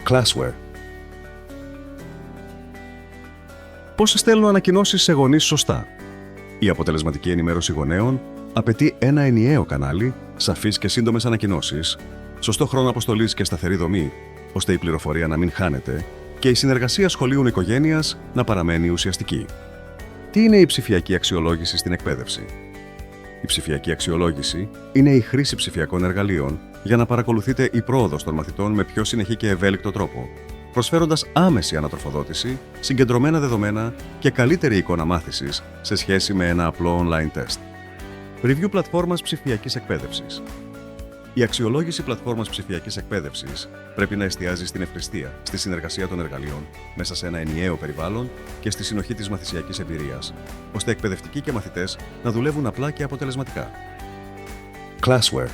Classware. Πώς στέλνω ανακοινώσεις σε γονείς σωστά? Η αποτελεσματική ενημέρωση γονέων απαιτεί ένα ενιαίο κανάλι, σαφείς και σύντομες ανακοινώσεις, σωστό χρόνο αποστολής και σταθερή δομή, ώστε η πληροφορία να μην χάνεται και η συνεργασία σχολείου-οικογένειας να παραμένει ουσιαστική. Τι είναι η ψηφιακή αξιολόγηση στην εκπαίδευση? Η ψηφιακή αξιολόγηση είναι η χρήση ψηφιακών εργαλείων για να παρακολουθείτε η πρόοδος των μαθητών με πιο συνεχή και ευέλικτο τρόπο, προσφέροντας άμεση ανατροφοδότηση, συγκεντρωμένα δεδομένα και καλύτερη εικόνα μάθησης σε σχέση με ένα απλό online τεστ. Review πλατφόρμας ψηφιακής εκπαίδευσης. Η αξιολόγηση πλατφόρμας ψηφιακής εκπαίδευσης πρέπει να εστιάζει στην ευχρηστία, στη συνεργασία των εργαλείων, μέσα σε ένα ενιαίο περιβάλλον και στη συνοχή της μαθησιακής εμπειρίας, ώστε εκπαιδευτικοί και μαθητές να δουλεύουν απλά και αποτελεσματικά. Classware.